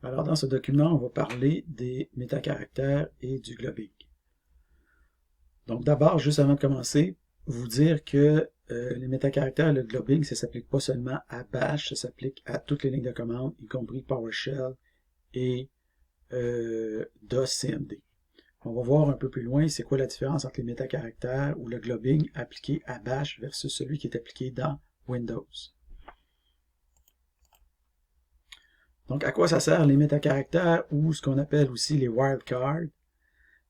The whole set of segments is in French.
Alors, dans ce document, on va parler des métacaractères et du globbing. Donc, d'abord, juste avant de commencer, vous dire que les métacaractères et le globbing, ça s'applique pas seulement à Bash, ça s'applique à toutes les lignes de commande, y compris PowerShell et DOS-CMD. On va voir un peu plus loin, c'est quoi la différence entre les métacaractères ou le globbing appliqué à Bash versus celui qui est appliqué dans Windows. Donc, à quoi ça sert les métacaractères ou ce qu'on appelle aussi les wildcards?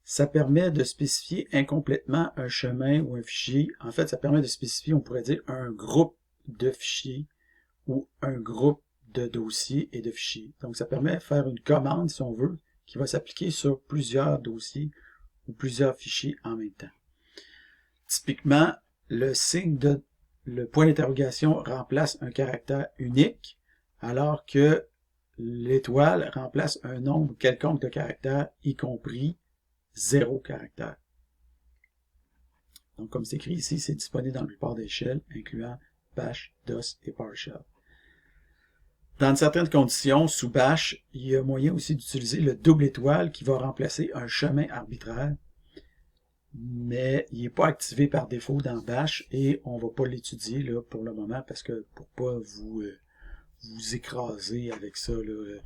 Ça permet de spécifier incomplètement un chemin ou un fichier. En fait, ça permet de spécifier, on pourrait dire, un groupe de fichiers ou un groupe de dossiers et de fichiers. Donc, ça permet de faire une commande, si on veut, qui va s'appliquer sur plusieurs dossiers ou plusieurs fichiers en même temps. Typiquement, le point d'interrogation remplace un caractère unique, alors que l'étoile remplace un nombre quelconque de caractères, y compris 0 caractère. Donc, comme c'est écrit ici, c'est disponible dans la plupart des shells, incluant Bash, DOS et PowerShell. Dans certaines conditions, sous Bash, il y a moyen aussi d'utiliser le double étoile qui va remplacer un chemin arbitraire, mais il n'est pas activé par défaut dans Bash et on ne va pas l'étudier là pour le moment parce que pour pas vous écraser avec ça, là,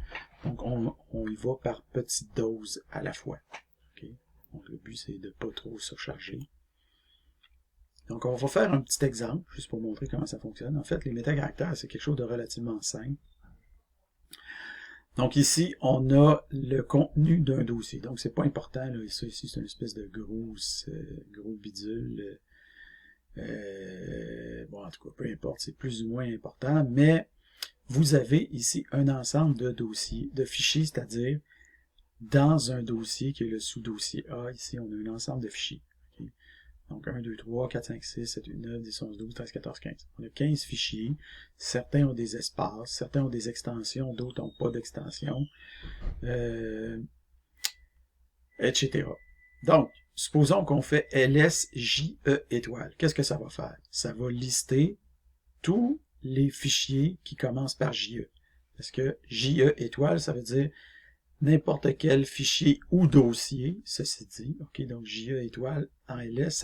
donc on y va par petites doses à la fois. Okay? Donc le but c'est de ne pas trop surcharger. Donc on va faire un petit exemple, juste pour montrer comment ça fonctionne. En fait, les métacaractères, c'est quelque chose de relativement simple. Donc ici, on a le contenu d'un dossier. Donc c'est pas important, là. Ça ici, c'est une espèce de gros bidule. Bon, en tout cas, peu importe, c'est plus ou moins important, mais vous avez ici un ensemble de dossiers, de fichiers, c'est-à-dire dans un dossier qui est le sous-dossier A. Ici, on a un ensemble de fichiers. Okay? Donc 1, 2, 3, 4, 5, 6, 7, 8, 9, 10, 11, 12, 13, 14, 15. On a 15 fichiers. Certains ont des espaces, certains ont des extensions, d'autres n'ont pas d'extension, etc. Donc, supposons qu'on fait LSJE étoile. Qu'est-ce que ça va faire? Ça va lister tous les fichiers qui commencent par JE. Parce que JE étoile, ça veut dire n'importe quel fichier ou dossier, ceci dit. OK, donc JE étoile en LS,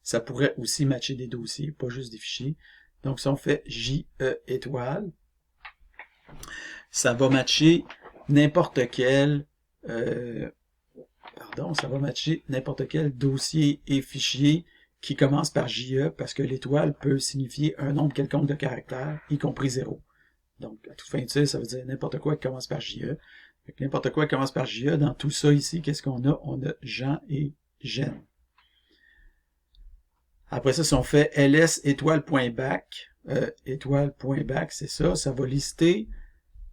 ça pourrait aussi matcher des dossiers, pas juste des fichiers. Donc, si on fait JE étoile, ça va matcher n'importe quel ça va matcher n'importe quel dossier et fichier qui commence par JE parce que l'étoile peut signifier un nombre quelconque de caractères, y compris 0. Donc, à toute fin utile, ça veut dire n'importe quoi qui commence par JE. N'importe quoi qui commence par JE, dans tout ça ici, qu'est-ce qu'on a? On a Jean et Jeanne. Après ça, si on fait ls étoile.back, c'est ça, ça va lister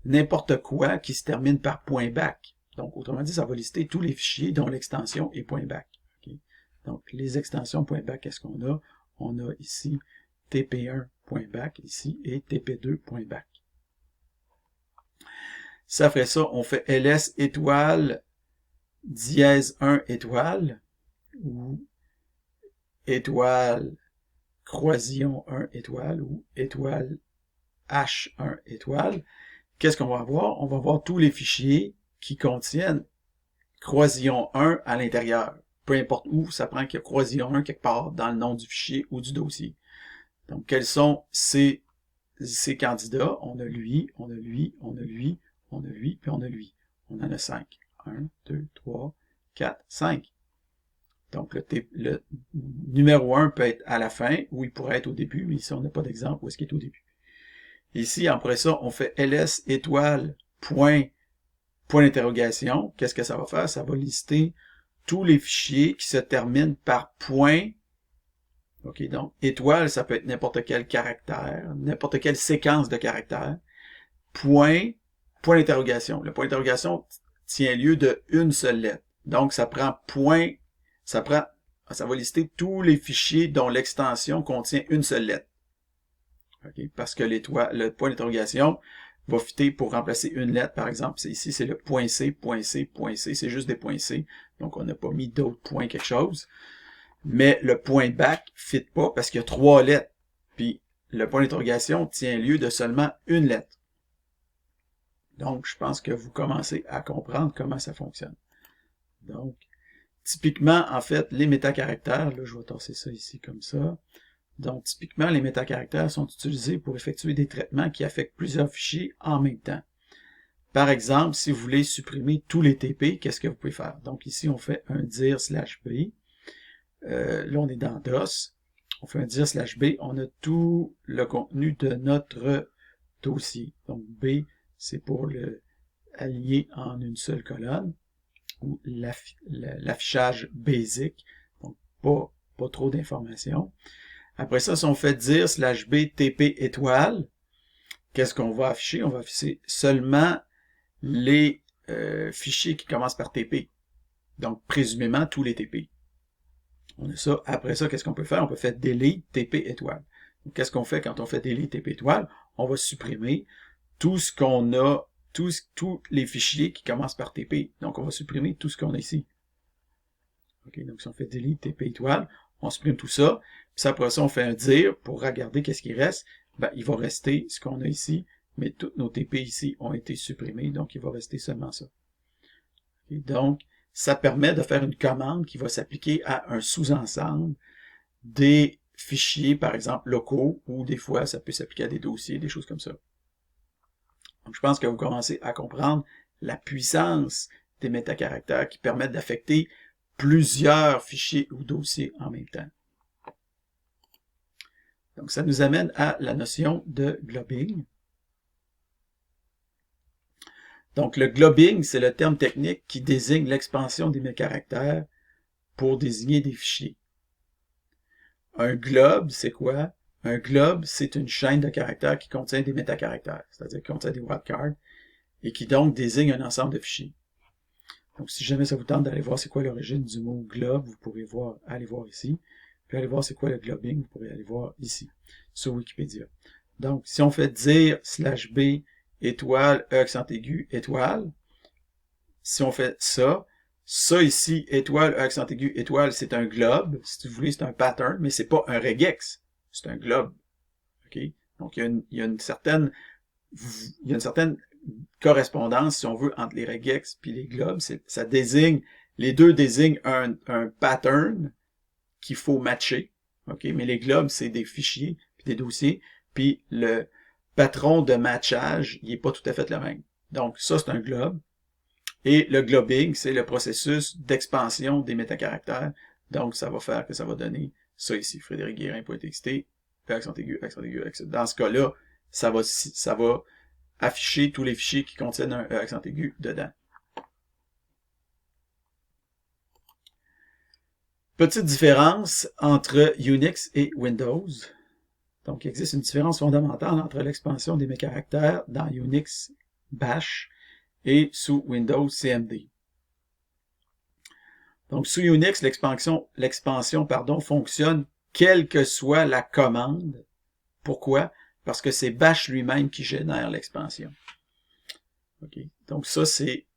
n'importe quoi qui se termine par .back. Donc, autrement dit, ça va lister tous les fichiers dont l'extension est .back. Okay? Donc, les extensions .back, qu'est-ce qu'on a? On a ici tp1.back ici et tp2.back. Ça ferait ça, on fait ls étoile dièse 1 étoile ou étoile croisillon 1 étoile ou étoile h1 étoile. Qu'est-ce qu'on va avoir? On va avoir tous les fichiers qui contiennent croisillon 1 à l'intérieur. Peu importe où, ça prend qu'il y a croisillon 1 quelque part dans le nom du fichier ou du dossier. Donc, quels sont ces candidats? On a lui, on a lui, on a lui, on a lui, puis on a lui. On en a 5. 1, 2, 3, 4, 5. Donc, le numéro 1 peut être à la fin, ou il pourrait être au début, mais ici, on n'a pas d'exemple où est-ce qu'il est au début. Ici, après ça, on fait ls étoile point d'interrogation. Qu'est-ce que ça va faire? Ça va lister tous les fichiers qui se terminent par point. OK, donc, étoile, ça peut être n'importe quel caractère, n'importe quelle séquence de caractères. Point d'interrogation. Le point d'interrogation tient lieu de une seule lettre. Donc, ça prend point, ça va lister tous les fichiers dont l'extension contient une seule lettre. Okay? Parce que le point d'interrogation va fitter pour remplacer une lettre, par exemple. Ici, c'est le point C, point C, point C. C'est juste des points C. Donc, on n'a pas mis d'autres points quelque chose. Mais le point back ne fit pas parce qu'il y a 3 lettres. Puis, le point d'interrogation tient lieu de seulement une lettre. Donc, je pense que vous commencez à comprendre comment ça fonctionne. Donc, typiquement, en fait, les métacaractères, là, je vais tasser ça ici comme ça. Donc, typiquement, les métacaractères sont utilisés pour effectuer des traitements qui affectent plusieurs fichiers en même temps. Par exemple, si vous voulez supprimer tous les TP, qu'est-ce que vous pouvez faire? Donc, ici, on fait un dir /b. Là, on est dans DOS. On fait un dir /b. On a tout le contenu de notre dossier. Donc, B, c'est pour le allier en une seule colonne, ou l'affichage basic. Donc, pas trop d'informations. Après ça, si on fait dir /b tp étoile, qu'est-ce qu'on va afficher? On va afficher seulement les fichiers qui commencent par TP. Donc, présumément, tous les TP. On a ça. Après ça, qu'est-ce qu'on peut faire? On peut faire delete TP étoile. Qu'est-ce qu'on fait quand on fait delete TP étoile? On va supprimer tout ce qu'on a, tous les fichiers qui commencent par TP. Donc, on va supprimer tout ce qu'on a ici. OK, donc si on fait delete TP étoile, on supprime tout ça. Puis après ça, on fait un dir pour regarder qu'est-ce qui reste. Ben, il va rester ce qu'on a ici, mais tous nos TP ici ont été supprimés, donc il va rester seulement ça. Okay, donc, ça permet de faire une commande qui va s'appliquer à un sous-ensemble des fichiers, par exemple, locaux, ou des fois, ça peut s'appliquer à des dossiers, des choses comme ça. Donc, je pense que vous commencez à comprendre la puissance des métacaractères qui permettent d'affecter plusieurs fichiers ou dossiers en même temps. Donc, ça nous amène à la notion de globbing. Donc, le globbing, c'est le terme technique qui désigne l'expansion des métacaractères pour désigner des fichiers. Un globe, c'est quoi? Un globe, c'est une chaîne de caractères qui contient des métacaractères, c'est-à-dire qui contient des wildcards, et qui donc désigne un ensemble de fichiers. Donc, si jamais ça vous tente d'aller voir c'est quoi l'origine du mot globe, vous pourrez aller voir ici. Puis aller voir c'est quoi le globbing, vous pourrez aller voir ici, sur Wikipédia. Donc, si on fait dir /b étoile, E accent aigu, étoile, si on fait ça ici, étoile, E accent aigu, étoile, c'est un globe. Si vous voulez, c'est un pattern, mais c'est pas un regex. C'est un globe. OK? Donc, il y a une certaine correspondance, si on veut, entre les regex et les globes. Ça désigne, les deux désignent un pattern qu'il faut matcher. OK? Mais les globes, c'est des fichiers puis des dossiers. Puis le patron de matchage, il n'est pas tout à fait le même. Donc, ça, c'est un globe. Et le globbing, c'est le processus d'expansion des métacaractères. Donc, ça va faire que ça va donner ça ici, frédéricguérin.txt, accent aigu, accent aigu, accent. Dans ce cas-là, ça va afficher tous les fichiers qui contiennent un accent aigu dedans. Petite différence entre Unix et Windows. Donc, il existe une différence fondamentale entre l'expansion des métacaractères dans Unix Bash et sous Windows CMD. Donc, sous Unix, l'expansion fonctionne quelle que soit la commande. Pourquoi? Parce que c'est Bash lui-même qui génère l'expansion. Okay. Donc, ça, c'est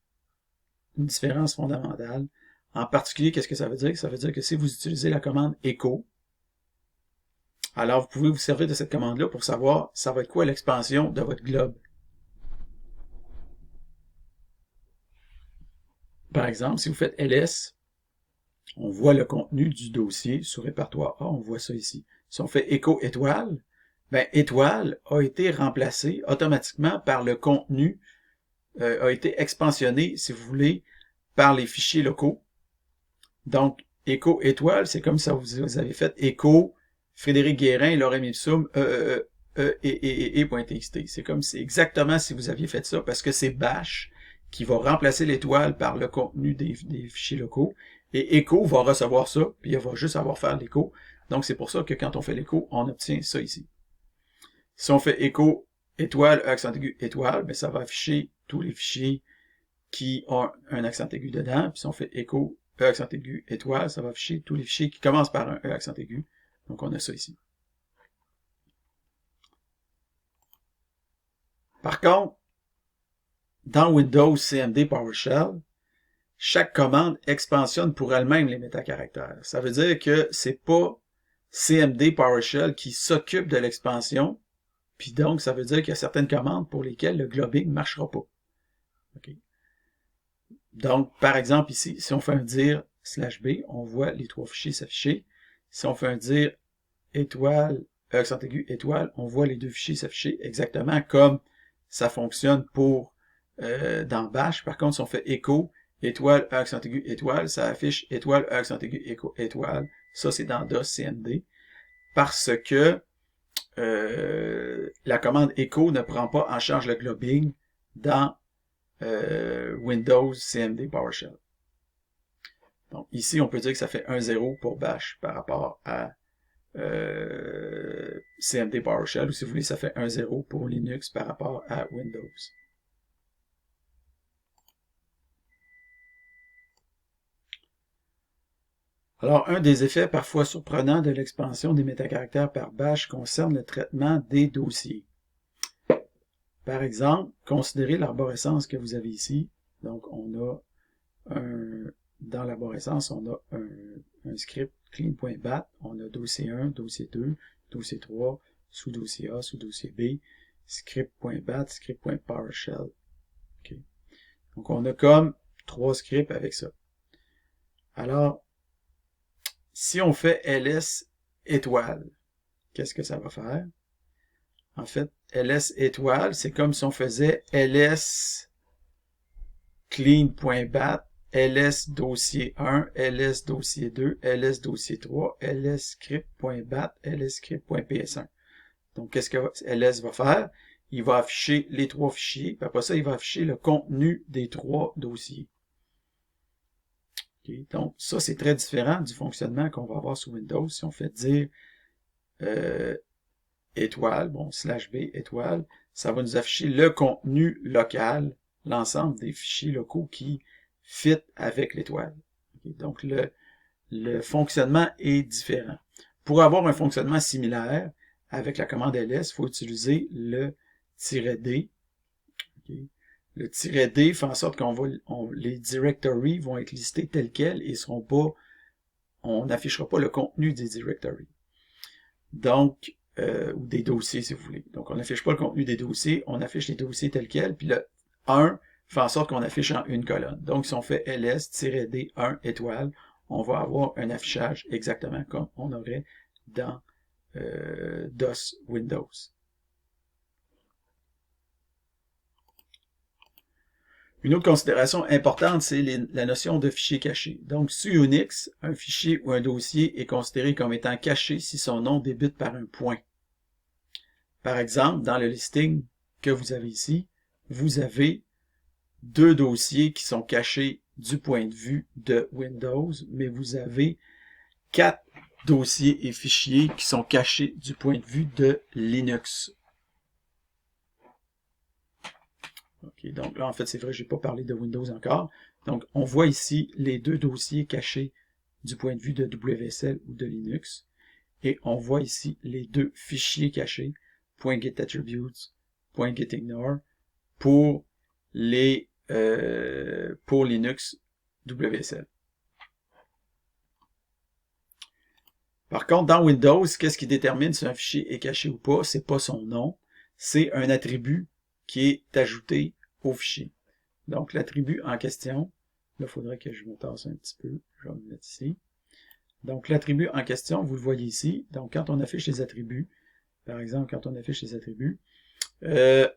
une différence fondamentale. En particulier, qu'est-ce que ça veut dire? Ça veut dire que si vous utilisez la commande echo, alors vous pouvez vous servir de cette commande-là pour savoir ça va être quoi l'expansion de votre globe. Par exemple, si vous faites ls, on voit le contenu du dossier sur répertoire A, on voit ça ici. Si on fait echo étoile, ben étoile a été remplacé automatiquement par le contenu, a été expansionné, si vous voulez, par les fichiers locaux. Donc, echo étoile, c'est comme ça vous avez fait echo Frédéric Guérin, lorem ipsum, .txt. C'est exactement si vous aviez fait ça, parce que c'est Bash qui va remplacer l'étoile par le contenu des fichiers locaux, et echo va recevoir ça, puis il va juste avoir faire l'écho. Donc, c'est pour ça que quand on fait l'écho, on obtient ça ici. Si on fait echo étoile, accent aigu, étoile, ben ça va afficher tous les fichiers qui ont un accent aigu dedans, puis si on fait echo accent aigu, étoile, ça va afficher tous les fichiers qui commencent par un accent aigu. Donc, on a ça ici. Par contre, dans Windows CMD PowerShell, chaque commande expansionne pour elle-même les métacaractères. Ça veut dire que c'est pas CMD PowerShell qui s'occupe de l'expansion, puis donc ça veut dire qu'il y a certaines commandes pour lesquelles le globbing ne marchera pas. Okay. Donc, par exemple, ici, si on fait un dir /b, on voit les trois fichiers s'afficher. Si on fait un dir étoile, accent aigu, étoile, on voit les deux fichiers s'afficher exactement comme ça fonctionne pour dans Bash. Par contre, si on fait écho, étoile, accent aigu, étoile, ça affiche étoile, accent aigu, étoile. Ça, c'est dans DOS CMD. Parce que la commande echo ne prend pas en charge le globbing dans Windows CMD PowerShell. Donc ici, on peut dire que ça fait 1-0 pour Bash par rapport à CMD PowerShell, ou si vous voulez, ça fait 1-0 pour Linux par rapport à Windows. Alors, un des effets parfois surprenants de l'expansion des métacaractères par Bash concerne le traitement des dossiers. Par exemple, considérez l'arborescence que vous avez ici. Donc, on a dans l'arborescence, on a un script clean.bat, on a dossier 1, dossier 2, dossier 3, sous-dossier A, sous-dossier B, script.bat, script.powershell. Okay. Donc, on a comme 3 scripts avec ça. Alors, si on fait ls étoile, qu'est-ce que ça va faire? En fait, ls étoile, c'est comme si on faisait ls clean.bat, ls dossier 1, ls dossier 2, ls dossier 3, ls script.bat, ls script.ps1. Donc, qu'est-ce que ls va faire? Il va afficher les 3 fichiers, puis après ça, il va afficher le contenu des 3 dossiers. Okay. Donc, ça, c'est très différent du fonctionnement qu'on va avoir sous Windows. Si on fait dire étoile, bon, /b étoile, ça va nous afficher le contenu local, l'ensemble des fichiers locaux qui fit avec l'étoile. Okay. Donc, le fonctionnement est différent. Pour avoir un fonctionnement similaire, avec la commande ls, il faut utiliser le -d. Okay. Le -d fait en sorte qu'on va, les directories vont être listés tels quels et seront pas, on n'affichera pas le contenu des directories. Donc, ou des dossiers si vous voulez. Donc, on n'affiche pas le contenu des dossiers, on affiche les dossiers tels quels, puis le 1 fait en sorte qu'on affiche en une colonne. Donc, si on fait ls-d 1 étoile, on va avoir un affichage exactement comme on aurait dans DOS Windows. Une autre considération importante, c'est la notion de fichier caché. Donc, sous Unix, un fichier ou un dossier est considéré comme étant caché si son nom débute par un point. Par exemple, dans le listing que vous avez ici, vous avez 2 dossiers qui sont cachés du point de vue de Windows, mais vous avez 4 dossiers et fichiers qui sont cachés du point de vue de Linux. Okay, donc là, en fait, c'est vrai, je n'ai pas parlé de Windows encore. Donc, on voit ici les 2 dossiers cachés du point de vue de WSL ou de Linux. Et on voit ici les 2 fichiers cachés, .getAttributes, .getignore, pour Linux WSL. Par contre, dans Windows, qu'est-ce qui détermine si un fichier est caché ou pas? C'est pas son nom, c'est un attribut qui est ajouté au fichier. Donc, l'attribut en question, là, il faudrait que je me tasse un petit peu, je vais me mettre ici. Donc, l'attribut en question, vous le voyez ici. Donc, quand on affiche les attributs, par exemple, quand on affiche les attributs, ouais,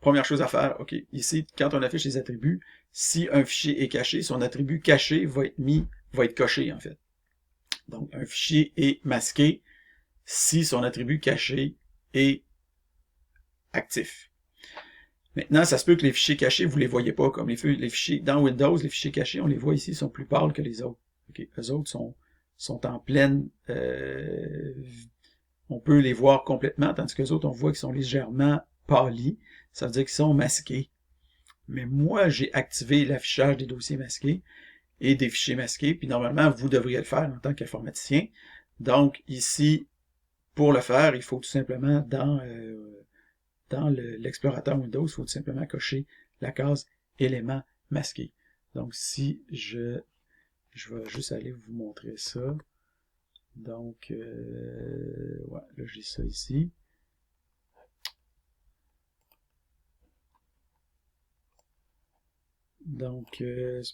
première chose à faire, ok, ici, quand on affiche les attributs, si un fichier est caché, son attribut caché va être coché, en fait. Donc, un fichier est masqué si son attribut caché est actif. Maintenant, ça se peut que les fichiers cachés, vous ne les voyez pas, comme les fichiers dans Windows, les fichiers cachés, on les voit ici, sont plus pâles que les autres. Okay. Eux autres sont en pleine... on peut les voir complètement, tandis que les autres, on voit qu'ils sont légèrement pâlis. Ça veut dire qu'ils sont masqués. Mais moi, j'ai activé l'affichage des dossiers masqués et des fichiers masqués, puis normalement, vous devriez le faire en tant qu'informaticien. Donc, ici, pour le faire, il faut tout simplement, dans l'explorateur Windows, il faut tout simplement cocher la case élément masqué. Donc, si je vais juste aller vous montrer ça. Donc, ouais, là, j'ai ça ici. Donc,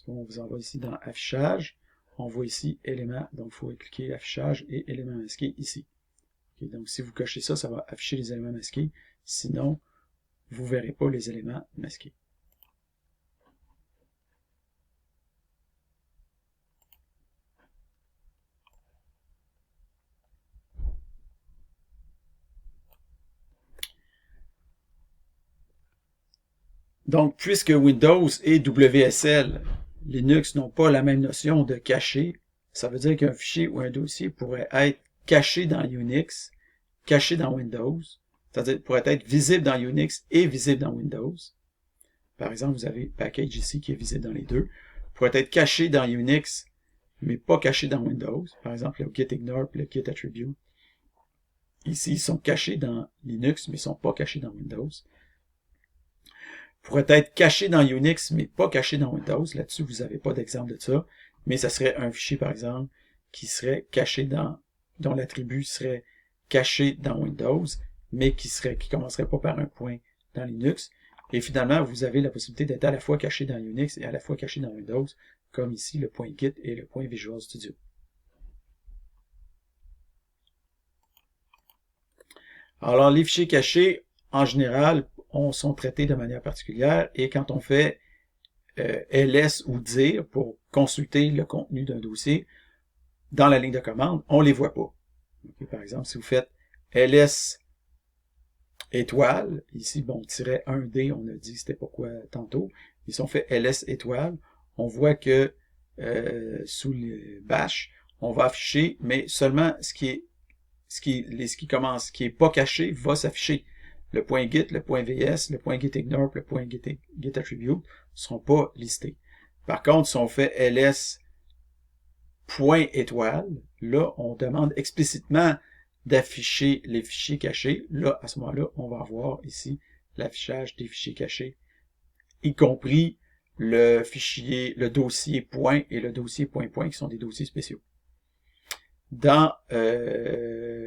on vous envoie ici dans affichage. On voit ici éléments. Donc, il faut cliquer affichage et éléments masqués ici. Okay, donc, si vous cochez ça, ça va afficher les éléments masqués. Sinon, vous ne verrez pas les éléments masqués. Donc, puisque Windows et WSL, Linux n'ont pas la même notion de caché, ça veut dire qu'un fichier ou un dossier pourrait être caché dans Unix, caché dans Windows, c'est-à-dire pourrait être visible dans Unix et visible dans Windows. Par exemple, vous avez package ici qui est visible dans les deux, pourrait être caché dans Unix, mais pas caché dans Windows. Par exemple, le gitignore et le gitAttribute. Ici, ils sont cachés dans Linux, mais ils ne sont pas cachés dans Windows. Pourrait être caché dans Unix, mais pas caché dans Windows. Là-dessus, vous n'avez pas d'exemple de ça. Mais ça serait un fichier, par exemple, qui serait caché dont l'attribut serait caché dans Windows, mais qui commencerait pas par un point dans Linux. Et finalement, vous avez la possibilité d'être à la fois caché dans Unix et à la fois caché dans Windows, comme ici le point Git et le point Visual Studio. Alors, les fichiers cachés, en général, sont traités de manière particulière, et quand on fait ls ou dir pour consulter le contenu d'un dossier dans la ligne de commande, on ne les voit pas. Okay, par exemple, si vous faites ls étoile, ici, bon, tiret 1D, on a dit c'était pourquoi tantôt, mais si on fait ls étoile, on voit que sous le bash, on va afficher, mais seulement ce qui est pas caché va s'afficher. Le point git, le point vs, le point gitignore, le point gitAttribute ne seront pas listés. Par contre, si on fait ls point étoile, là, on demande explicitement d'afficher les fichiers cachés. Là, à ce moment-là, on va avoir ici l'affichage des fichiers cachés, y compris le dossier point et le dossier point point, qui sont des dossiers spéciaux. Dans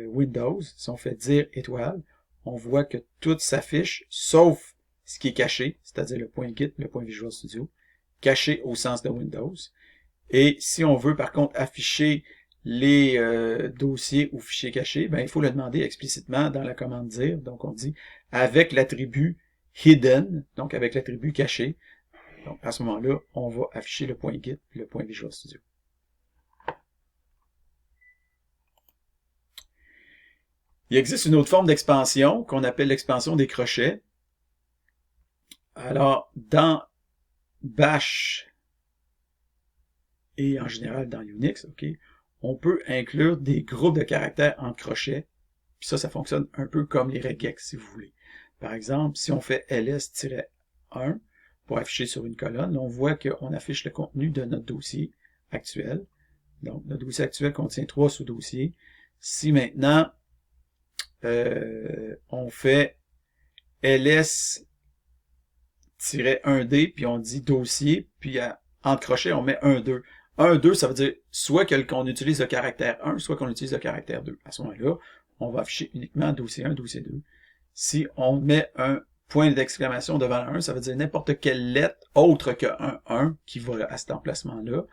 Windows, si on fait dire étoile, on voit que tout s'affiche, sauf ce qui est caché, c'est-à-dire le point Git, le point Visual Studio, caché au sens de Windows. Et si on veut par contre afficher les dossiers ou fichiers cachés, ben, il faut le demander explicitement dans la commande dire. Donc on dit avec l'attribut hidden, donc avec l'attribut caché. Donc à ce moment-là, on va afficher le point Git, le point Visual Studio. Il existe une autre forme d'expansion qu'on appelle l'expansion des crochets. Alors, dans Bash et en général dans Unix, on peut inclure des groupes de caractères en crochets. Puis ça fonctionne un peu comme les regex, si vous voulez. Par exemple, si on fait ls-1 pour afficher sur une colonne, on voit qu'on affiche le contenu de notre dossier actuel. Donc, notre dossier actuel contient 3 sous-dossiers. Si maintenant, on fait ls-1d, puis on dit dossier, puis entre crochets, on met 1-2. 1-2, ça veut dire soit qu'on utilise le caractère 1, soit qu'on utilise le caractère 2. À ce moment-là, on va afficher uniquement dossier 1, dossier 2. Si on met un point d'exclamation devant le 1, ça veut dire n'importe quelle lettre autre que 1 qui va à cet emplacement-là.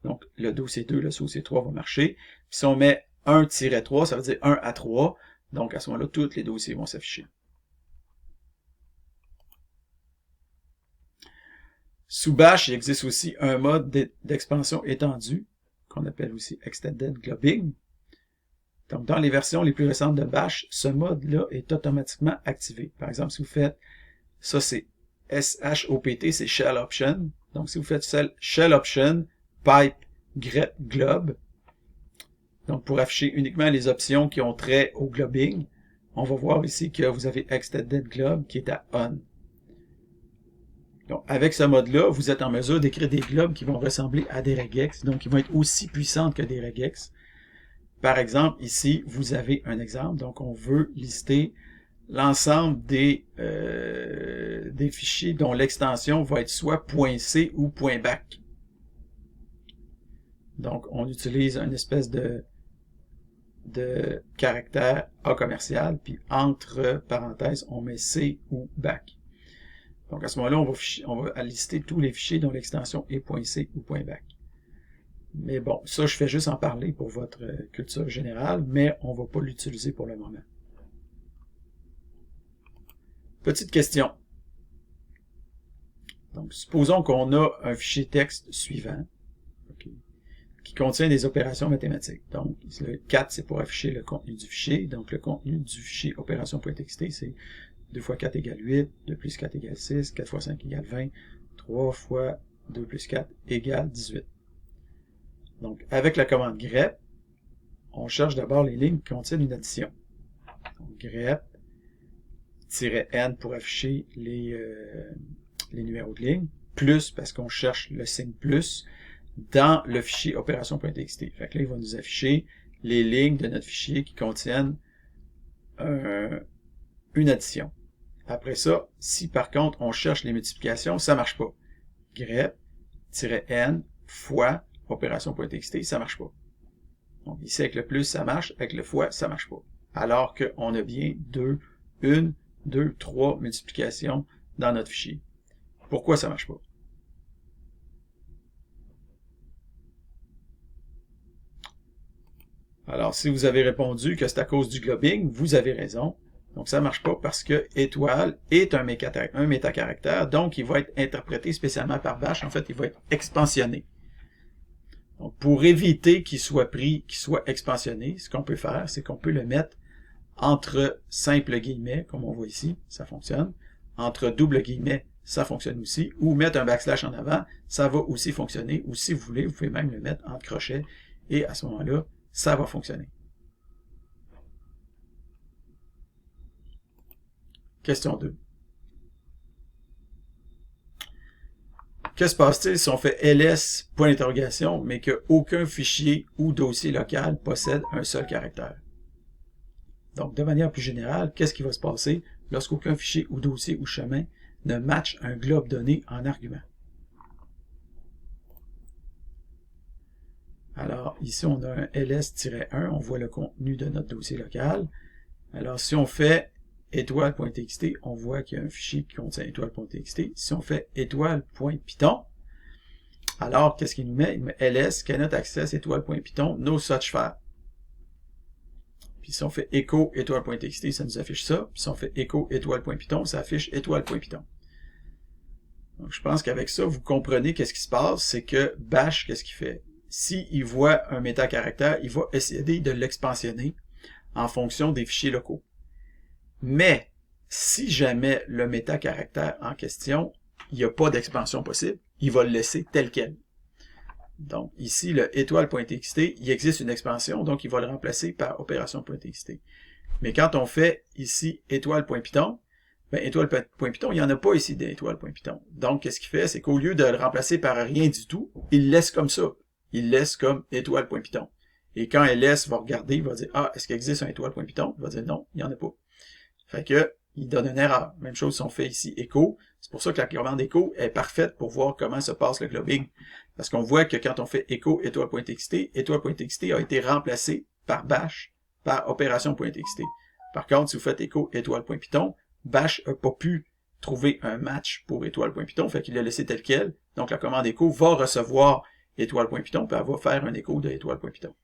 Donc, le dossier 2, le dossier 3 va marcher. Puis si on met 1-3, ça veut dire 1 à 3. Donc, à ce moment-là, tous les dossiers vont s'afficher. Sous Bash, il existe aussi un mode d'expansion étendue, qu'on appelle aussi Extended Globbing. Donc, dans les versions les plus récentes de Bash, ce mode-là est automatiquement activé. Par exemple, si vous faites, ça c'est SHOPT, c'est Shell Option. Donc, si vous faites Shell Option, pipe grep glob, donc pour afficher uniquement les options qui ont trait au globbing, on va voir ici que vous avez Extended Glob qui est à On. Donc, avec ce mode-là, vous êtes en mesure d'écrire des globes qui vont ressembler à des regex, donc qui vont être aussi puissantes que des regex. Par exemple, ici, vous avez un exemple. Donc, on veut lister l'ensemble des fichiers dont l'extension va être soit .c ou .back. Donc, on utilise une espèce de caractère A commercial, puis entre parenthèses, on met C ou back. Donc à ce moment-là, on va lister tous les fichiers dont l'extension est .c ou .back. Mais bon, ça je fais juste en parler pour votre culture générale, mais on ne va pas l'utiliser pour le moment. Petite question. Donc, supposons qu'on a un fichier texte suivant, okay, qui contient des opérations mathématiques. Donc, le 4, c'est pour afficher le contenu du fichier. Donc, le contenu du fichier opération.txt, c'est 2 fois 4 égale 8, 2 plus 4 égale 6, 4 fois 5 égale 20, 3 fois 2 plus 4 égale 18. Donc, avec la commande grep, on cherche d'abord les lignes qui contiennent une addition. Donc, grep-n pour afficher les numéros de ligne, plus parce qu'on cherche le signe plus dans le fichier opération.txt. Fait que là, il va nous afficher les lignes de notre fichier qui contiennent une addition. Après ça, si par contre on cherche les multiplications, ça marche pas. grep-n fois opération.txt, ça marche pas. Donc ici avec le plus, ça marche, avec le fois, ça marche pas. Alors qu'on a bien 1, 2, 3 multiplications dans notre fichier. Pourquoi ça marche pas? Alors, si vous avez répondu que c'est à cause du globbing, vous avez raison. Donc, ça marche pas parce que étoile est un métacaractère, donc il va être interprété spécialement par bash. En fait, il va être expansionné. Donc, pour éviter qu'il soit expansionné, ce qu'on peut faire, c'est qu'on peut le mettre entre simples guillemets, comme on voit ici, ça fonctionne. Entre double guillemets, ça fonctionne aussi. Ou mettre un backslash en avant, ça va aussi fonctionner. Ou si vous voulez, vous pouvez même le mettre entre crochets. Et à ce moment-là, ça va fonctionner. Question 2. Que se passe-t-il si on fait ls, point d'interrogation, mais qu'aucun fichier ou dossier local possède un seul caractère? Donc, de manière plus générale, qu'est-ce qui va se passer lorsqu'aucun fichier ou dossier ou chemin ne match un globe donné en argument? Alors, ici, on a un ls-1, on voit le contenu de notre dossier local. Alors, si on fait étoile.txt, on voit qu'il y a un fichier qui contient étoile.txt. Si on fait étoile.python, alors, qu'est-ce qu'il nous met? Il met ls, cannot access étoile.python, no such file. Puis si on fait echo étoile.txt, ça nous affiche ça. Puis si on fait echo étoile.python, ça affiche étoile.python. Donc, je pense qu'avec ça, vous comprenez qu'est-ce qui se passe, c'est que bash, qu'est-ce qu'il fait? S'il voit un métacaractère, il va essayer de l'expansionner en fonction des fichiers locaux. Mais, si jamais le métacaractère en question, il n'y a pas d'expansion possible, il va le laisser tel quel. Donc, ici, le étoile.txt, il existe une expansion, donc il va le remplacer par opération.txt. Mais quand on fait ici étoile.python, ben, étoile.python, il n'y en a pas ici d'étoile.python. Donc, qu'est-ce qu'il fait? C'est qu'au lieu de le remplacer par rien du tout, il laisse comme ça. Il laisse comme étoile.python. Et quand ls va regarder, il va dire, ah, est-ce qu'il existe un étoile.python? Il va dire, non, il n'y en a pas. Fait que, il donne une erreur. Même chose si on fait ici echo. C'est pour ça que la commande echo est parfaite pour voir comment se passe le globbing. Parce qu'on voit que quand on fait echo étoile.txt, étoile.txt a été remplacé par bash, par opération.txt. Par contre, si vous faites echo étoile.python, bash n'a pas pu trouver un match pour étoile.python, fait qu'il l'a laissé tel quel. Donc la commande echo va recevoir étoile.python, puis elle va faire un écho de étoile.python.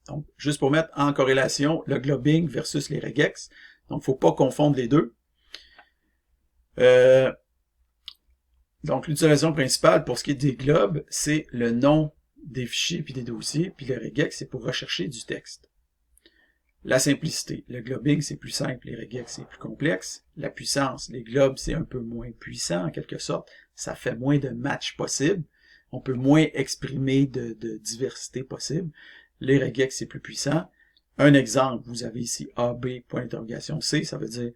Donc, juste pour mettre en corrélation le globbing versus les regex. Donc, il ne faut pas confondre les deux. Donc, l'utilisation principale pour ce qui est des globes, c'est le nom des fichiers puis des dossiers, puis le regex, c'est pour rechercher du texte. La simplicité. Le globbing, c'est plus simple, les regex, c'est plus complexe. La puissance. Les globes, c'est un peu moins puissant, en quelque sorte. Ça fait moins de matchs possibles. On peut moins exprimer de diversité possible. Les regex, c'est plus puissant. Un exemple, vous avez ici AB, point d'interrogation C, ça veut dire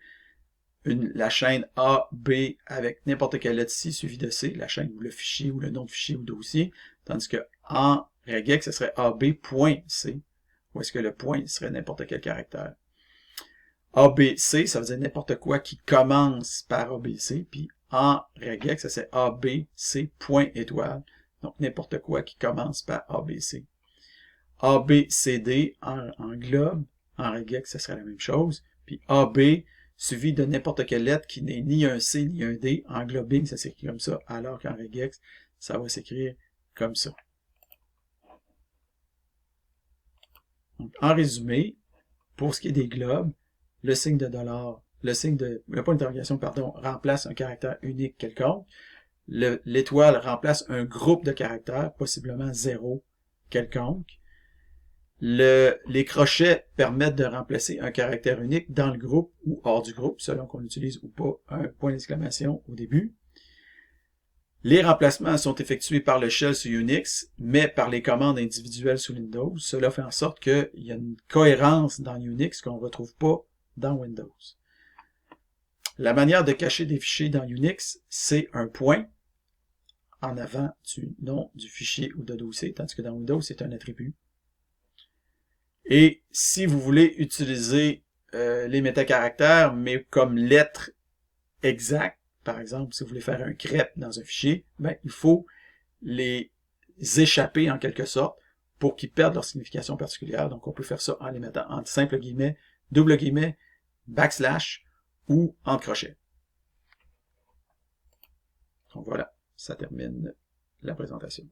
la chaîne A, B avec n'importe quelle lettre ici suivi de C, la chaîne ou le fichier ou le nom de fichier ou dossier, tandis que en regex, ce serait AB.C, ou est-ce que le point serait n'importe quel caractère. ABC, ça veut dire n'importe quoi qui commence par ABC, puis en regex, ça c'est ABC, point étoile, donc n'importe quoi qui commence par ABC. ABCD en globe, en regex, ça serait la même chose. Puis AB suivi de n'importe quelle lettre qui n'est ni un C ni un D. En globing, ça s'écrit comme ça, alors qu'en regex, ça va s'écrire comme ça. Donc, en résumé, pour ce qui est des globes, le signe de $, le point d'interrogation, pardon, remplace un caractère unique quelconque. L'étoile remplace un groupe de caractères, possiblement 0 quelconque. Les crochets permettent de remplacer un caractère unique dans le groupe ou hors du groupe, selon qu'on utilise ou pas un point d'exclamation au début. Les remplacements sont effectués par le shell sur Unix, mais par les commandes individuelles sous Windows. Cela fait en sorte qu'il y a une cohérence dans Unix qu'on ne retrouve pas dans Windows. La manière de cacher des fichiers dans Unix, c'est un point en avant du nom du fichier ou de dossier, tandis que dans Windows, c'est un attribut. Et si vous voulez utiliser les métacaractères, mais comme lettres exactes, par exemple, si vous voulez faire un crêpe dans un fichier, ben, il faut les échapper en quelque sorte pour qu'ils perdent leur signification particulière. Donc, on peut faire ça en les mettant entre simple guillemets, double guillemets, backslash ou entre crochets. Donc voilà, ça termine la présentation.